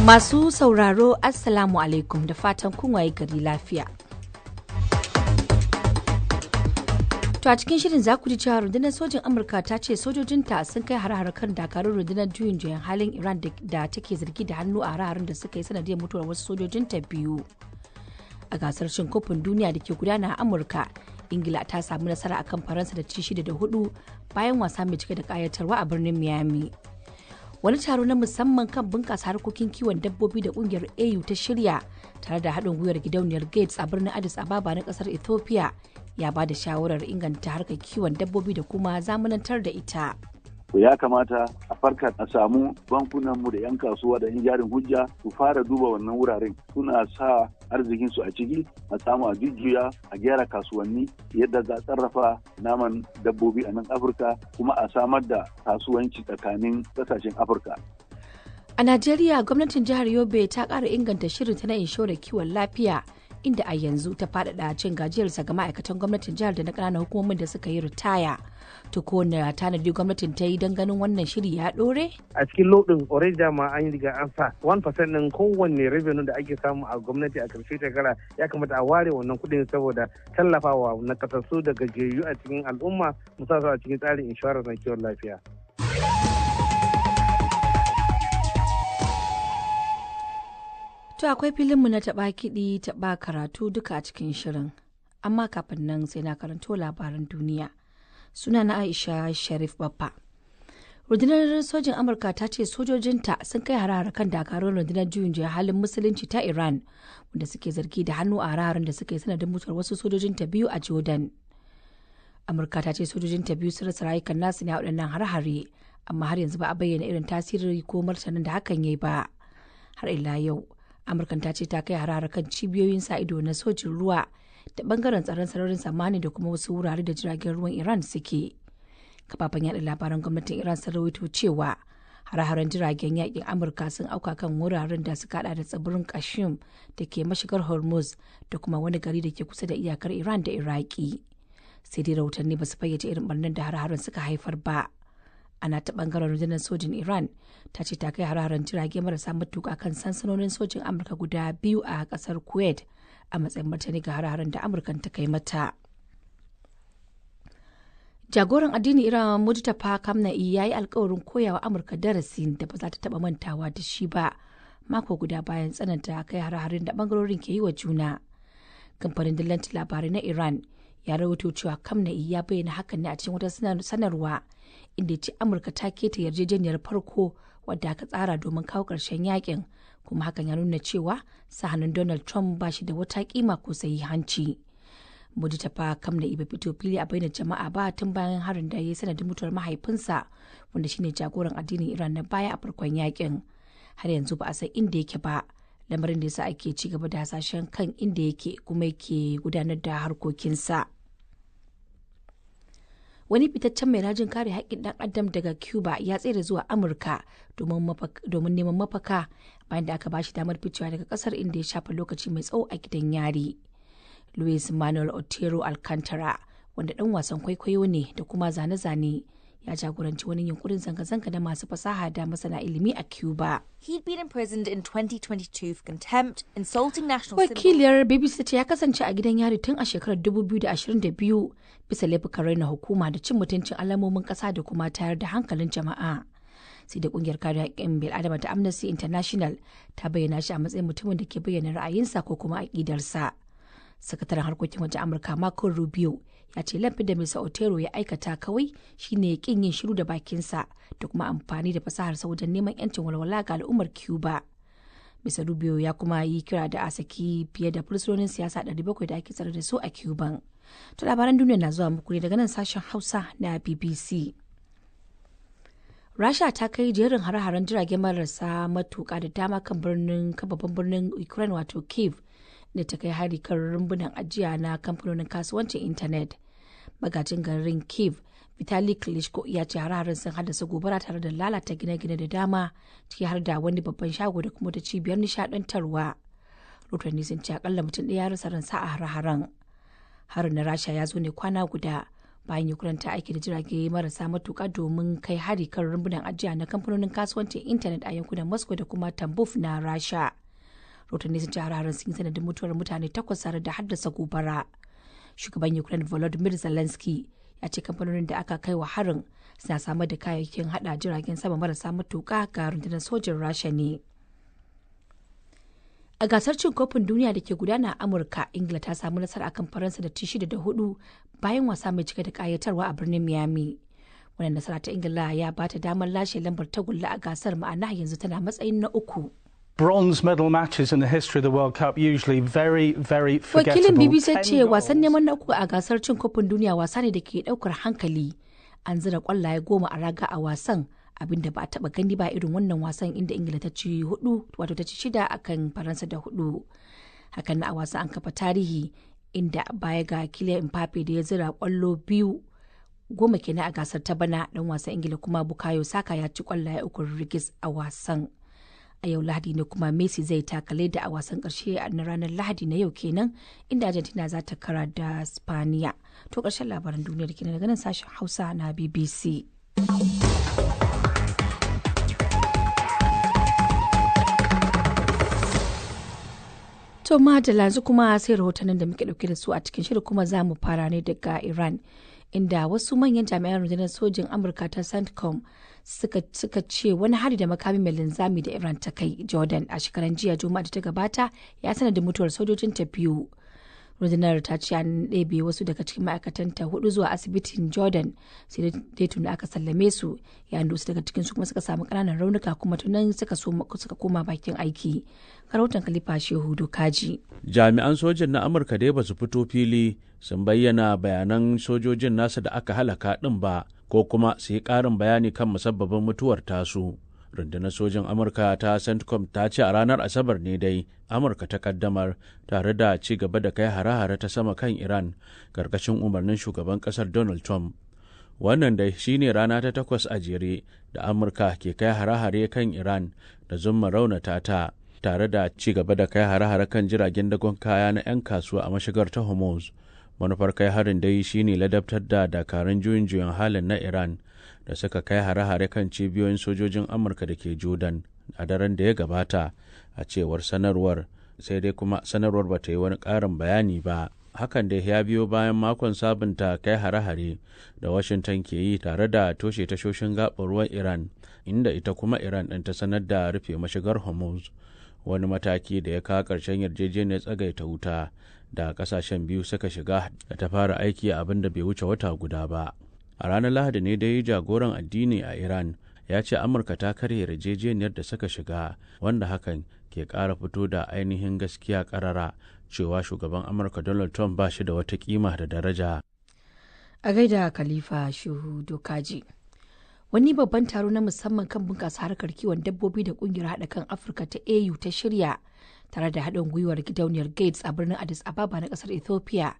Masu sauraro Assalamu alaikum da fatan kun waye gari lafiya. To a cikin shirin za ku ji cewa rundunar sojin Amurka ta ce sojojinta sun kai hare-hare kan dakarun rundunar juyin juyan halin Iran da take zargi da hannu a hare-haren da suka yi sanadiyar mutuwar wasu sojojinta biyu. A gasar cin kofin duniya da ke gudana a Amurka, Ingila ta samu nasara akan Faransa da ci 6-4 bayan wasa mai cike da kayatarwa a birnin Miami. Wani taro na musamman kan bunƙasa harkokin kiwon dabbobi da ƙungiyar AU ta shirya tare da haɗin gwiwar gidauniyar Gates a birnin Addis Ababa na ƙasar Ethiopia ya ba da shawarar inganta harkar kiwon dabbobi da kuma zamanantar da ita. Ya kamata a farka a samu bankunanmu da 'yan kasuwa da 'yan jarin hujja su fara duba wannan wuraren, suna sa arzikinsu a ciki, a samu a jujjuya a gyara kasuwanni yadda za a sarrafa naman dabbobi a nan Afirka, kuma a samar da kasuwanci tsakanin ƙasashen Afirka. A Najeriya, gwamnatin jihar Yobe ta ƙara inganta shirinta na inshorar kiwon lafiya, inda a yanzu ta faɗaɗa cin gajiyarsa ga ma'aikatan gwamnatin jihar da na ƙananan hukumomin da suka yi ritaya. To ko na tanadi gwamnatin ta yi don ganin wannan shiri ya ɗore? A cikin lodin already dama an yi riga an sa 1% ɗin kowanne revenue da ake samu a gwamnati a ƙarshe shekara ya kamata a ware wannan kuɗin saboda tallafawa na kasassu da gajiyayyu a cikin al'umma, musamman a cikin tsarin inshorar na kiwon lafiya. To akwai filinmu na taɓa kiɗi taɓa karatu duka a cikin shirin. Amma kafin nan sai na karanto labaran duniya. Suna na Aisha Sharif Baffa. Rundunar sojin Amurka ta ce sojojinta sun kai hare-hare kan dakarun rundunar juyin juya halin musulunci ta Iran wanda suke zargi da hannu a hare-haren da suka yi sanadin mutuwar wasu sojojinta biyu a Jordan. Amurka ta ce sojojinta biyu sun rasa rayukan nasu ne a waɗannan hare-hare, amma har yanzu ba a bayyana irin tasiri ko martanin da hakan ya yi ba. Har ila yau, Amurkan ta ce ta kai hare-hare kan cibiyoyin sa ido na sojin ruwa da bangaren tsaron sararin samani da kuma wasu wurare da jiragen ruwan Iran suke. Kafafen yaɗa labaran gwamnatin Iran sun rawaito cewa hare-haren jiragen yakin Amurka sun auka kan wuraren da suka hada da tsibirin Kashim da ke mashigar Hormuz da kuma wani gari da ke kusa da iyakar Iran da Iraki. Sai dai rahotanni ba su fayyace irin barnan da hare-haren suka haifar ba. Ana ta bangaren rundunar sojin Iran ta ce ta kai hare-haren jirage marasa matuka kan sansanonin sojin Amurka guda biyu a kasar Kuwait a matsayin martani ga hare-haren da Amurkan ta kai mata. Jagoran addini Iran Mujtaba Kamna'i ya yi alkawarin koyawa Amurka darasin da ba za ta taba mantawa da shi ba mako guda bayan tsananta kai hare-haren da bangarorin ke yi wa juna. Kamfanin dillanci labarai na Iran ya rawaito cewa Kamna'i ya bayyana hakan ne a cikin wata sanarwa inda ya ce Amurka ta keta yarjejeniyar farko wadda aka tsara domin kawo ƙarshen yakin, kuma hakan ya nuna cewa sahanin Donald Trump ba shi da wata kima ko sahihanci. Mujtaba Kamna'i bai fito fili a bainar jama'a ba tun bayan harin da ya yi sanadin mutuwar mahaifinsa wanda shine jagoran addinin Iran na baya a farkon yakin. Har yanzu ba a san inda yake ba, lamarin da yasa ake ci gaba da hasashen kan inda yake kuma yake gudanar da harkokinsa. Wani fitaccen mai rajin kare haƙƙin ɗan adam daga Cuba ya tsere zuwa Amurka domin neman mafaka bayan da aka bashi damar ficewa daga ƙasar inda ya shafa lokaci mai tsawo a gidan yari. Luis Manuel Otero Alcantara, wanda ɗan wasan kwaikwayo ne da kuma zane-zane, ya jagoranci wani yunkurin zanga-zanga na masu fasaha da masana ilimi a Cuba. He'd been imprisoned in 2022 for contempt, insulting national symbols. Wakiliyar BBC ce ya kasance a gidan yari tun a shekarar 2022 bisa laifukan raina hukuma da cin mutuncin alamomin ƙasa da kuma tayar da hankalin jama'a. Sai da kungiyar kare haƙƙin bil'adama ta Amnesty International ta bayyana shi a matsayin mutumin da ke bayyana ra'ayinsa ko kuma aƙidarsa. Sakataren harkokin wajen Amurka Marco Rubio ya ce laifin da Mr. Otero ya aikata kawai shine kin yin shiru da bakinsa da kuma amfani da fasaharsa wajen neman 'yancin walwala ga al'ummar Cuba. Mr. Rubio ya kuma yi kira da a saki fiye da fursunonin siyasa 700 da ake tsare da su a Cuban. To labaran duniya na zuwa muku ne daga nan sashen Hausa na BBC. Rasha ta kai jerin hare-haren jirage marasa matuƙa da dama kan babban birnin Ukraine wato Kyiv, da ta kai hari kan rumbunan ajiya na kamfanonin kasuwancin intanet. Magajin garin Kyiv, Vitali Klitschko, ya ce hare-haren sun haddasa gobara tare da lalata gine-gine da dama, ciki har da wani babban shago da kuma da cibiyar nishadantarwa. Rotanni sun ce akalla mutum ɗaya ya rasa ransa a hare-haren. Harin na Rasha ya zo ne kwana guda bayan Ukraine ta aiki da jirage marasa matuƙa domin kai hari kan rumbunan ajiya na kamfanonin kasuwancin intanet a yankunan Moscow da kuma Tambov na Rasha. Rotanni sun ce hare-haren sun yi sanadin mutuwar mutane 8 tare da haddasa gobara. Shugaban Ukraine Volodymyr Zelensky ya ce kamfanonin da aka kai wa harin suna samar da kayayyakin hada jiragen sama marasa matuƙa ga rundunar sojin Rasha ne. A gasar cin kofin duniya da ke gudana a Amurka, Ingila ta samu nasara akan Faransa da ci 6 da 4 bayan wasa mai cike da kayatarwa a birnin Miami. Wannan nasara ta Ingila ya ba ta damar lashe lambar tagulla a gasar, ma'ana yanzu tana matsayin na 3. Bronze medal matches in the history of the World Cup usually very, very forgettable. Wakilin BBC ce wasan neman na 3 a gasar cin kofin duniya wasa ne da ke daukar hankali. An zira kwallaye 10 a raga a wasan, abinda ba a taba gani ba irin wannan wasan, inda Ingila ta ci 4 wato ta ci 6 akan Faransa da 4. Hakan na a wasan an kafa tarihi inda baya ga Kylian Mbappe da ya zira kwallo 2 goma kenan a gasar ta bana, dan wasan Ingila kuma Bukayo Saka ya ci kwallaye 3 rigis a wasan. A yau Lahadi ne kuma Messi zai takale da a wasan karshe na ranar Lahadi na yau kenan, inda Argentina za ta kara da Spaniya. To karshen labaran duniya da kenan daga nan sashen Hausa na BBC. To madalla, yanzu kuma sai rahotannin da muke dauke da su a cikin shirin, kuma za mu fara ne daga Iran, inda wasu manyan jami'an rundunar sojin Amurka ta CENTCOM suka ce wani hari da makami mai linzami da Iran ta kai Jordan a shekaran jiya Juma'a da ta gabata ya sanadin mutuwar sojojin ta 2. Rundunar ta ce an ɗebe wasu daga cikin ma'aikatanta 4 zuwa asibitin Jordan, sai dai tuni aka sallame su, yayin da wasu daga cikin su kuma suka samu ƙananan raunuka kuma tunan suka koma bakin aiki. Karautan Khalifa Shehu Dokaji. Jami'an sojin na Amurka dai ba su fito fili sun bayyana bayanan sojojin nasu da aka halaka ɗin ba, ko kuma su yi ƙarin bayani kan musabbabin mutuwar tasu. Rundunar sojin Amurka ta CENTCOM ta ce a ranar Asabar ne dai Amurka ta kaddamar tare da ci gaba da kai hare-hare ta sama kan Iran karkashin umarnin shugaban kasar Donald Trump. Wannan dai shine rana ta 8 a jere da Amurka ke kai hare-hare kan Iran da zumma raunata ta, tare da ci gaba da kai hare-hare kan jiragen dagon kaya na 'yan kasuwa a mashigar ta Hormuz. Manufar kai harin dai shine ladabtar da dakarun juyin halin na Iran da suka kai hare-hare kan cibiyoyin sojojin Amurka da ke Jordan a daren da ya gabata, a cewar sanarwar, sai dai kuma sanarwar ba ta yi wani ƙarin bayani ba. Hakan dai ya biyo bayan makon sabunta kai hare-hare da Washington ke yi tare da toshe tashoshin gaɓar ruwan Iran, inda ita kuma Iran ɗin ta sanar da rufe mashigar Hormuz, wani mataki da ya kawo ƙarshen yarjejeniyar tsagaita wuta da ƙasashen biyu suka shiga da ta fara aiki a abin da bai wuce wata guda ba. A ranar Lahadi ne dai jagoran addini a Iran ya ce Amurka ta karya yarjejeniyar da suka shiga, wanda hakan ke ƙara fito da ainihin gaskiya ƙarara cewa shugaban Amurka Donald Trump ba shi da wata kima da daraja. A gaida Khalifa Shehu Dokaji. Wani babban taro na musamman kan bunƙasa harkar kiwon dabbobi da ƙungiyar haɗa kan Afirka ta AU ta shirya tare da haɗin gwiwar gidauniyar Gates a birnin Addis Ababa na ƙasar Ethiopia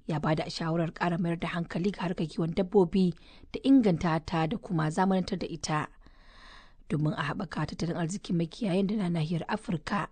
ya ba da shawarar ƙara mayar da hankali ga harkar kiwon dabbobi da inganta ta da kuma zamanantar da ita domin a haɓaka tattalin arzikin makiyayan da na nahiyar Afirka.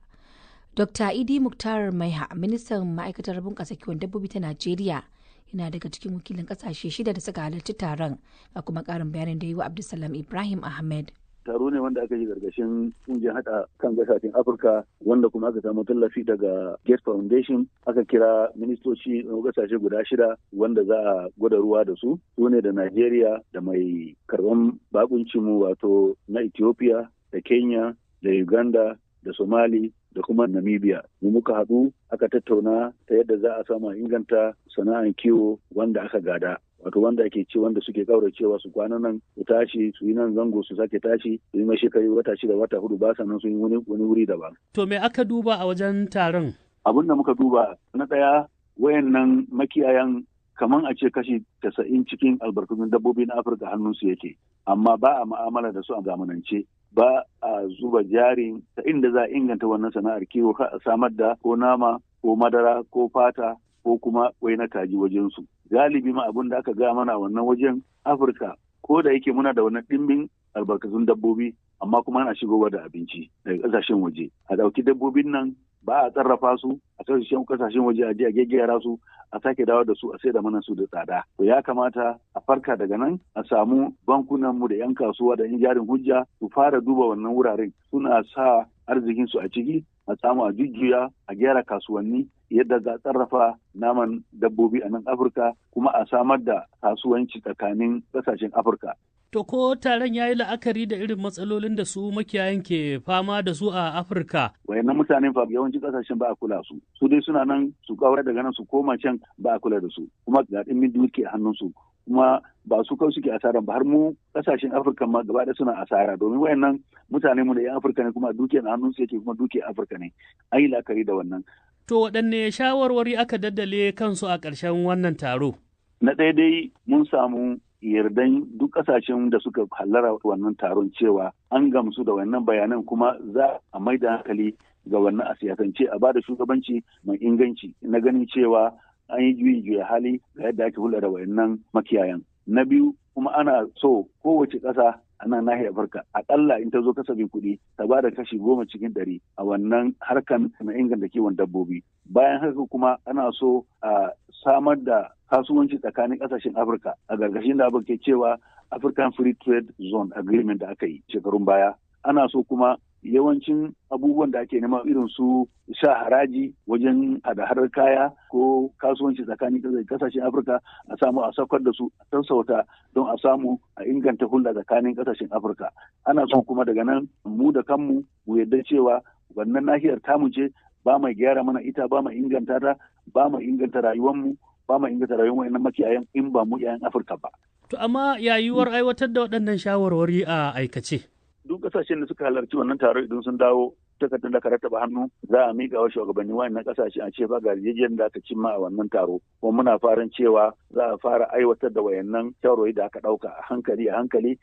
Dr. Idi Muktar Maiha, ministan ma'aikatar bunƙasa kiwon dabbobi ta Najeriya, yana daga cikin wakilin ƙasashe 6 da suka halarci taron, ga kuma ƙarin bayanin da yi wa Abdulsalam Ibrahim Ahmed. Taro ne wanda aka yi gargashin kungiyar hada kan kasashen Afirka, wanda kuma aka samu tallafi daga Gates Foundation. Aka kira ministoci na kasashe guda 6 wanda za a gwada ruwa da su ne da Najeriya da mai karban bakuncinmu wato na Ethiopia da Kenya da Uganda da Somali da kuma Namibia. Mu muka haɗu aka tattauna ta yadda za a samu inganta sana'ar kiwo wanda aka gada. Wato wanda ake ci wanda suke kauracewa su kwana nan su tashi su yi nan zango su sake tashi su yi mashi kai wata 6 wata 4 ba sannan su yi wani wuri daban. To me aka duba a wajen taron? Abin da muka duba na ɗaya, wayannan makiyayan kaman a ce kashi 90 cikin albarkatun dabbobi na Afirka hannunsu yake, amma ba a ma'amala da su a zamanance, ba a zuba jari ta inda za a inganta wannan sana'ar kiwo, a samar da ko nama ko madara ko fata ko kuma wai na kaji wajensu. Galibi ma abin da aka ga mana wannan wajen Afirka, ko da yake muna da wannan ɗimbin albarkatun dabbobi, amma kuma ana shigowa da abinci daga ƙasashen waje. A ɗauki dabbobin nan ba a sarrafa su a kasashen waje a je a gaggera su a sake dawo da su a sai da mana su da tsada. To ya kamata a farka daga nan a samu bankunanmu da 'yan kasuwa da 'yan jarin hujja su fara duba wannan wuraren suna sa arzikinsu a ciki a samu a jujjuya a gyara kasuwanni yadda za a sarrafa naman dabbobi a nan Afirka kuma a samar da kasuwanci tsakanin ƙasashen Afirka. To ko taron ya yi la'akari da irin matsalolin da su makiyayan ke fama da su a Afirka? Wayannan mutanen fa yawancin ƙasashen ba a kula su. Su dai suna nan su kawar daga nan su koma can ba a kula da su. Kuma ga ɗimbin duki a hannunsu. Kuma ba su kawai suke asara ba har mu ƙasashen Afirka ma gaba da suna asara domin wayannan mutane mu da 'yan Afirka ne kuma dukiyar a hannunsu yake kuma dukiyar Afirka ne. An yi la'akari da wannan. To waɗanne shawarwari aka daddale kansu a ƙarshen wannan taro? Na ɗaya dai mun samu yardan duk kasashen da suka hallara wannan taron cewa an gamsu da wannan bayanan kuma za a mai da hankali ga wannan a siyasance a ba da shugabanci mai inganci na ganin cewa an yi juya hali ga yadda ake hulɗa da wayannan makiyayan. Na biyu kuma ana so kowace ƙasa a nan nahiyar Afirka akalla in ta zo kasafin kuɗi ta ba da kashi 10 cikin 100 a wannan harkan na inganta kiwon dabbobi. Bayan haka kuma ana so a samar da kasuwanci tsakanin ƙasashen Afirka a gargashin da abin ke cewa African Free Trade Zone Agreement da aka yi shekarun baya. Ana so kuma yawancin abubuwan da ake nema irin su sha haraji wajen hada-hadar kaya ko kasuwanci tsakanin kasashen Afirka a samu a saukar da su a sassauta don a samu a inganta hulɗa tsakanin kasashen Afirka. Ana son kuma daga nan mu da kanmu mu yarda cewa wannan nahiyar tamu ce ba mai gyara mana ita ba mai inganta ta ba mai inganta rayuwarmu ba mai inganta rayuwar wayannan makiyayan in ba mu 'ya'yan Afirka ba. To amma yayuwar aiwatar da waɗannan shawarwari a aikace. Duk kasashen da suka halarci wannan taro idan sun dawo takardar da ka rattaba hannu za a miƙa wa shugabanni wayannan kasashe a ce ba ga yarjejeniyar da aka cimma a wannan taro kuma muna faran cewa za a fara aiwatar da wayannan shawarwari da aka ɗauka a hankali